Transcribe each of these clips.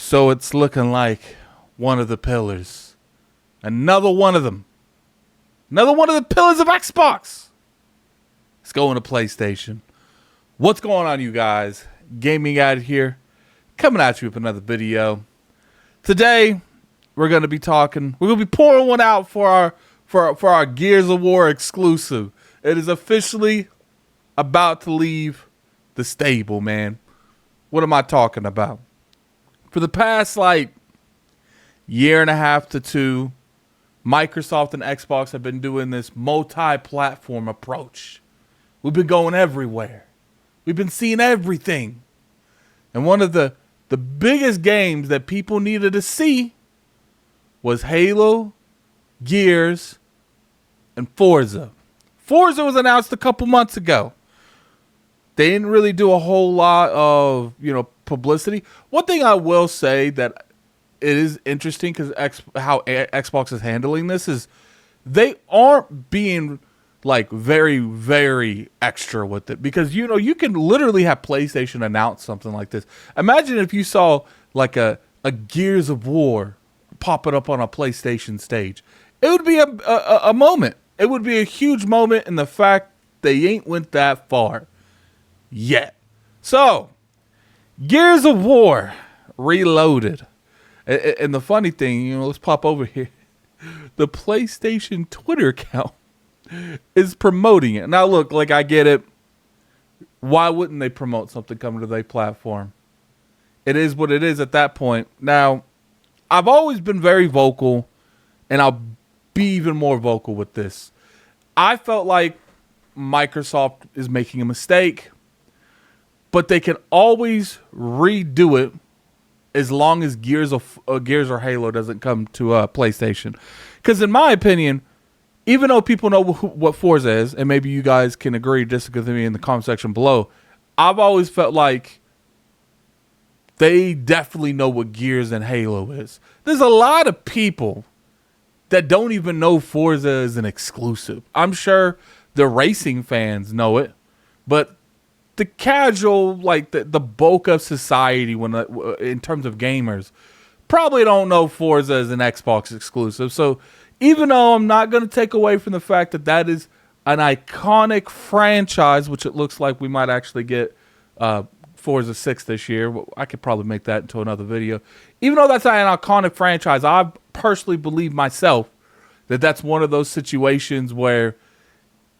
So it's looking like one of the pillars. Another one of them. Another one of the pillars of Xbox. It's going to PlayStation. What's going on, you guys? Gaming out here. Coming at you with another video. Today, we're going to be pouring one out for our Gears of War exclusive. It is officially about to leave the stable, man. What am I talking about? For the past, year and a half to two, Microsoft and Xbox have been doing this multi-platform approach. We've been going everywhere. We've been seeing everything. And one of the biggest games that people needed to see was Halo, Gears, and Forza. Forza was announced a couple months ago. They didn't really do a whole lot of, publicity. One thing I will say that it is interesting because how Xbox is handling this is they aren't being very, very extra with it, because you can literally have PlayStation announce something like this. Imagine if you saw a Gears of War popping up on a PlayStation stage. It would be a moment. It would be a huge moment in the fact they ain't went that far yet. So, Gears of War Reloaded. And the funny thing, let's pop over here. The PlayStation Twitter account is promoting it. Now, look, I get it. Why wouldn't they promote something coming to their platform? It is what it is at that point. Now, I've always been very vocal, and I'll be even more vocal with this. I felt like Microsoft is making a mistake, but they can always redo it as long as Gears or Halo doesn't come to PlayStation. Because in my opinion, even though people know what Forza is, and maybe you guys can agree or disagree with me in the comment section below, I've always felt like they definitely know what Gears and Halo is. There's a lot of people that don't even know Forza is an exclusive. I'm sure the racing fans know it, but the casual, the bulk of society, in terms of gamers, probably don't know Forza is an Xbox exclusive. So even though I'm not going to take away from the fact that is an iconic franchise, which it looks like we might actually get Forza 6 this year. I could probably make that into another video. Even though that's an iconic franchise, I personally believe myself that that's one of those situations where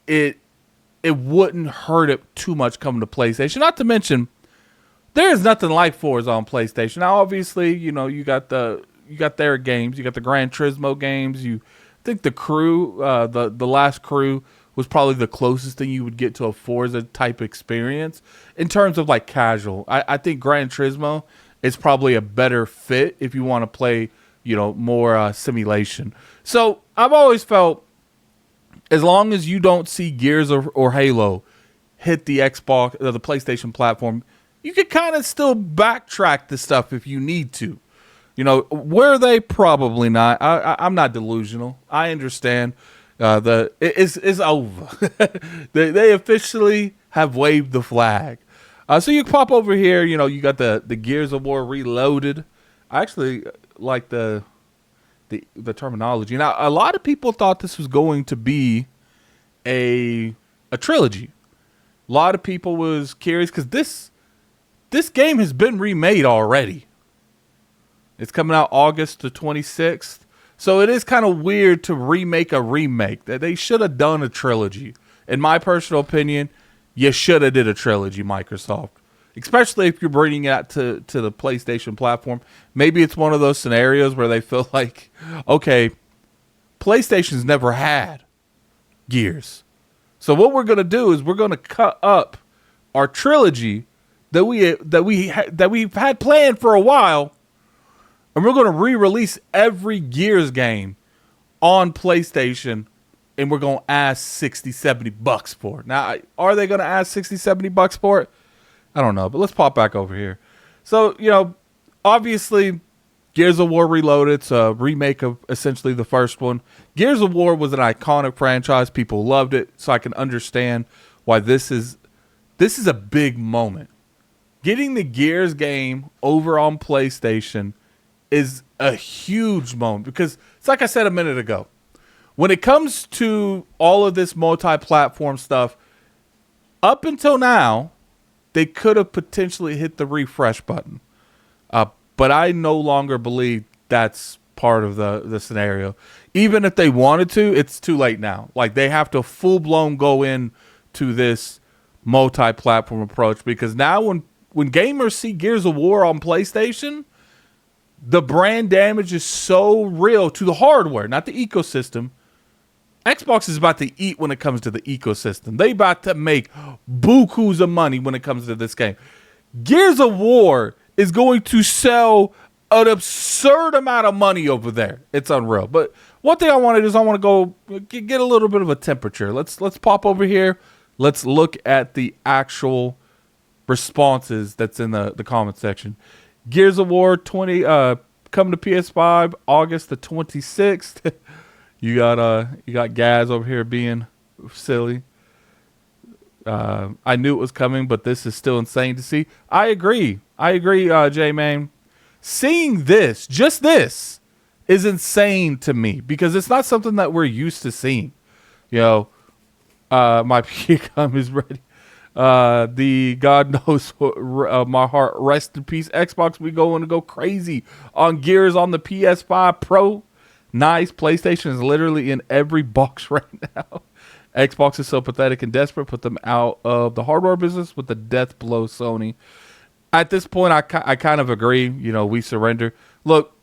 it wouldn't hurt it too much coming to PlayStation. Not to mention, there is nothing like Forza on PlayStation. Now, obviously, you got their games. You got the Gran Turismo games. I think the Crew, the last Crew, was probably the closest thing you would get to a Forza type experience in terms of casual. I think Gran Turismo is probably a better fit if you want to play, more simulation. So I've always felt, as long as you don't see Gears or Halo hit the Xbox or the PlayStation platform, you can kind of still backtrack the stuff if you need to. Were they? Probably not. I'm not delusional. I understand. It's over. they officially have waved the flag. So you pop over here. You got the Gears of War Reloaded. I actually like the terminology. Now, a lot of people thought this was going to be a trilogy. A lot of people was curious because this game has been remade already. It's coming out August the 26th. So it is kind of weird to remake a remake. That they should have done a trilogy. In my personal opinion, you should have did a trilogy, Microsoft. Especially if you're bringing it to the PlayStation platform. Maybe it's one of those scenarios where they feel like, okay, PlayStation's never had Gears. So what we're going to do is we're going to cut up our trilogy that we've had planned for a while, and we're going to re-release every Gears game on PlayStation, and we're going to ask $60-$70 for it. Now, are they going to ask $60-$70 for it? I don't know, but let's pop back over here. So, obviously, Gears of War Reloaded, it's a remake of essentially the first one. Gears of War was an iconic franchise. People loved it, so I can understand why this is a big moment Getting the Gears game over on PlayStation is a huge moment because it's like I said a minute ago. When it comes to all of this multi-platform stuff, up until now, they could have potentially hit the refresh button. But I no longer believe that's part of the scenario. Even if they wanted to, it's too late now. Like, they have to full-blown go in to this multi-platform approach because now when gamers see Gears of War on PlayStation, the brand damage is so real to the hardware, not the ecosystem. Xbox is about to eat when it comes to the ecosystem. They about to make bukus of money when it comes to this game. Gears of War is going to sell an absurd amount of money over there. It's unreal. But one thing I want to go get a little bit of a temperature. Let's pop over here. Let's look at the actual responses that's in the comment section. Gears of War 20 coming to PS5 August the 26th. You got Gaz over here being silly. I knew it was coming, but this is still insane to see. I agree, J-Man. Seeing this, just this, is insane to me because it's not something that we're used to seeing. You know, my PCOM is ready. The God knows my heart. Rest in peace, Xbox. We going to go crazy on Gears on the PS5 Pro. Nice. PlayStation is literally in every box right now. Xbox is so pathetic and desperate. Put them out of the hardware business with the death blow, Sony. At this point, I kind of agree. You know, we surrender. Look,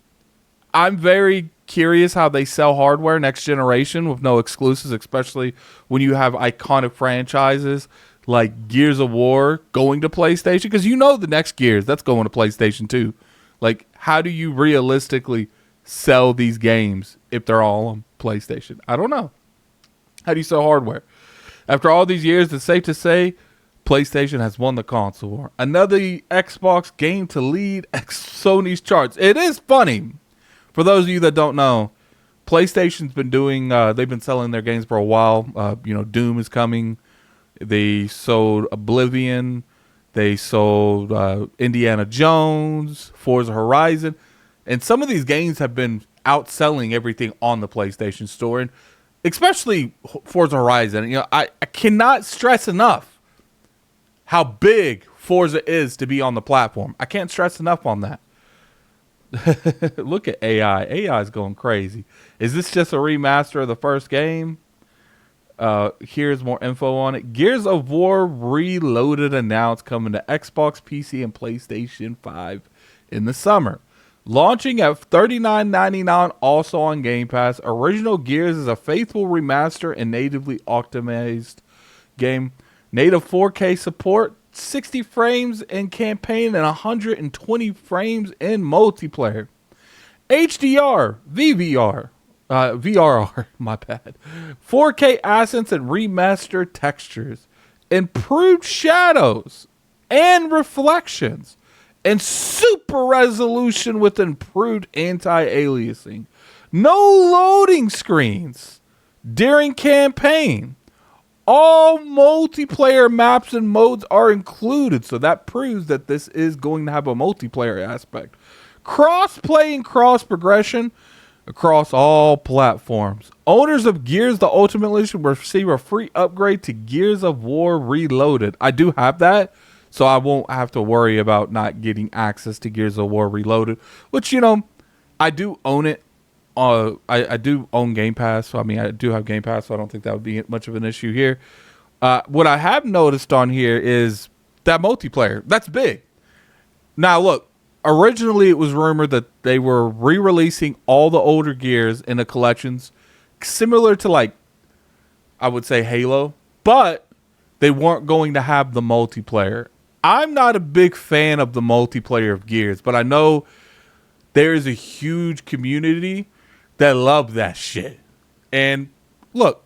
I'm very curious how they sell hardware next generation with no exclusives, especially when you have iconic franchises like Gears of War going to PlayStation. Because you know the next Gears, that's going to PlayStation too. Like, how do you realistically sell these games if they're all on PlayStation? I don't know. How do you sell hardware? After all these years, it's safe to say PlayStation has won the console war. Another Xbox game to lead Sony's charts. It is funny. For those of you that don't know, PlayStation's been doing, they've been selling their games for a while. Doom is coming. They sold Oblivion. They sold Indiana Jones, Forza Horizon. And some of these games have been outselling everything on the PlayStation Store. And especially Forza Horizon. You know, I cannot stress enough how big Forza is to be on the platform. I can't stress enough on that. Look at AI. AI is going crazy. Is this just a remaster of the first game? Here's more info on it. Gears of War Reloaded announced coming to Xbox, PC, and PlayStation 5 in the summer. Launching at $39.99 also on Game Pass, Original Gears is a faithful remaster and natively optimized game. Native 4K support, 60 frames in campaign and 120 frames in multiplayer. HDR, VRR, my bad. 4K assets and remastered textures. Improved shadows and reflections. And super resolution with improved anti-aliasing. No loading screens during campaign. All multiplayer maps and modes are included. So that proves that this is going to have a multiplayer aspect. Cross-play and cross-progression across all platforms. Owners of Gears the Ultimate Edition will receive a free upgrade to Gears of War Reloaded. I do have that. So I won't have to worry about not getting access to Gears of War Reloaded, which, you know, I do own it. I do own Game Pass. So, I mean, I do have Game Pass, so I don't think that would be much of an issue here. What I have noticed on here is that multiplayer. That's big. Now, look, originally it was rumored that they were re-releasing all the older Gears in the collections, similar to, like, I would say Halo, but they weren't going to have the multiplayer. I'm not a big fan of the multiplayer of Gears, but I know there is a huge community that love that shit. And look,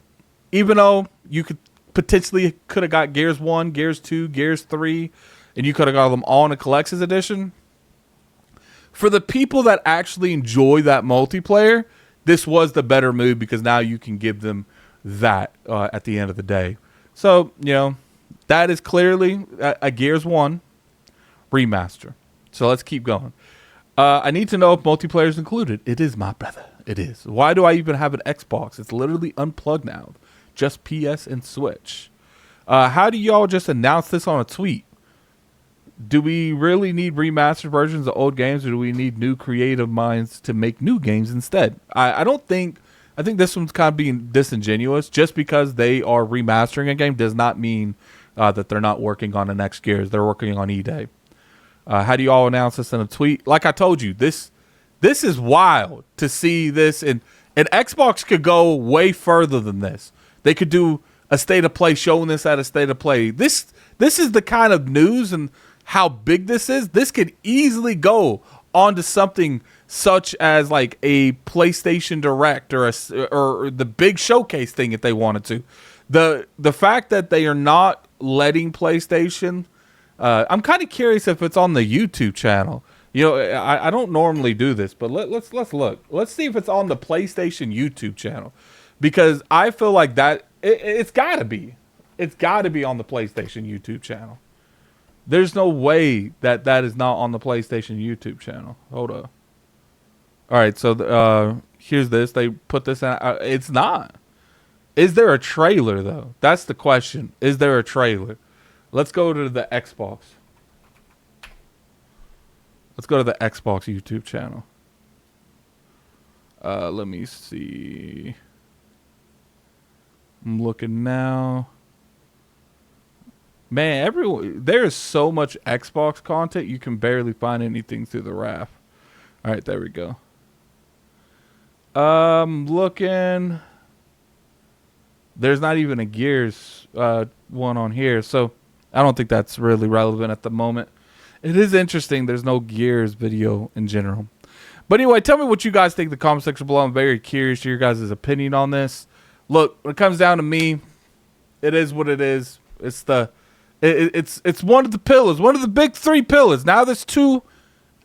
even though you could have got Gears 1, Gears 2, Gears 3, and you could have got them all in a collector's edition, for the people that actually enjoy that multiplayer, this was the better move because now you can give them that at the end of the day. So, you know, that is clearly a Gears 1. remaster. So let's keep going. I need to know if multiplayer is included. It is, my brother. It is. Why do I even have an Xbox? It's literally unplugged now. Just PS and Switch. How do y'all just announce this on a tweet? Do we really need remastered versions of old games, or do we need new creative minds to make new games instead? I think this one's kind of being disingenuous. Just because they are remastering a game does not mean that they're not working on the next Gears. They're working on E-Day. How do you all announce this in a tweet? Like I told you, this is wild to see this. And Xbox could go way further than this. They could do a state of play showing this at a state of play. This is the kind of news and how big this is. This could easily go onto something such as like a PlayStation Direct or the big showcase thing if they wanted to. The fact that they are not letting PlayStation, I'm kind of curious if it's on the YouTube channel. You know, I don't normally do this, but let's look. Let's see if it's on the PlayStation YouTube channel, because I feel like that it's got to be. It's got to be on the PlayStation YouTube channel. There's no way that is not on the PlayStation YouTube channel. Hold up. All right, so here's this. They put this out. It's not. Is there a trailer, though? That's the question. Is there a trailer? Let's go to the Xbox. Let's go to the Xbox YouTube channel. Let me see. I'm looking now. Man, there is so much Xbox content, you can barely find anything through the RAF. All right, there we go. Looking. There's not even a Gears one on here, so I don't think that's really relevant at the moment. It is interesting there's no Gears video in general. But anyway, tell me what you guys think in the comment section below. I'm very curious to your guys' opinion on this. Look, when it comes down to me, it is what it is. It's one of the pillars, one of the big three pillars. Now there's 2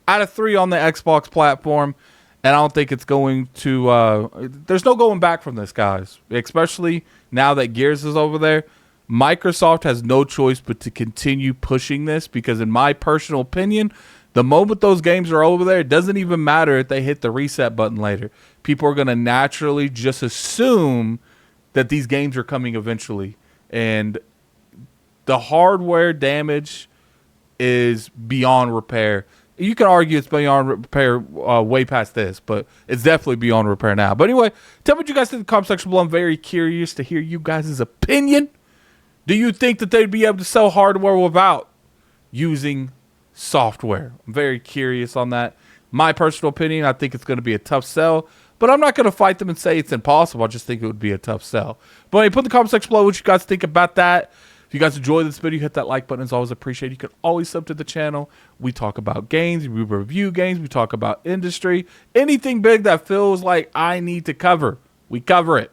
out of 3 on the Xbox platform, and I don't think it's going to there's no going back from this, guys. Especially now that Gears is over there. Microsoft has no choice but to continue pushing this, because in my personal opinion, the moment those games are over there, it doesn't even matter if they hit the reset button later. People are going to naturally just assume that these games are coming eventually. And the hardware damage is beyond repair. You can argue it's beyond repair way past this, but it's definitely beyond repair now. But anyway, tell me what you guys think in the comment section below. I'm very curious to hear you guys' opinion. Do you think that they'd be able to sell hardware without using software? I'm very curious on that. My personal opinion, I think it's going to be a tough sell, but I'm not going to fight them and say it's impossible. I just think it would be a tough sell. But hey, put in the comment section below what you guys think about that. If you guys enjoyed this video, hit that like button. It's always appreciated. You can always sub to the channel. We talk about games. We review games. We talk about industry. Anything big that feels like I need to cover, we cover it.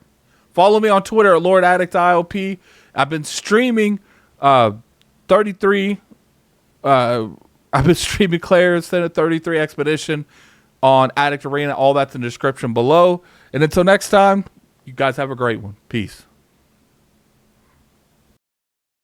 Follow me on Twitter at LordAddictIOP. I've been streaming 33. I've been streaming Claire Senate 33 Expedition on Addict Arena. All that's in the description below. And until next time, you guys have a great one. Peace.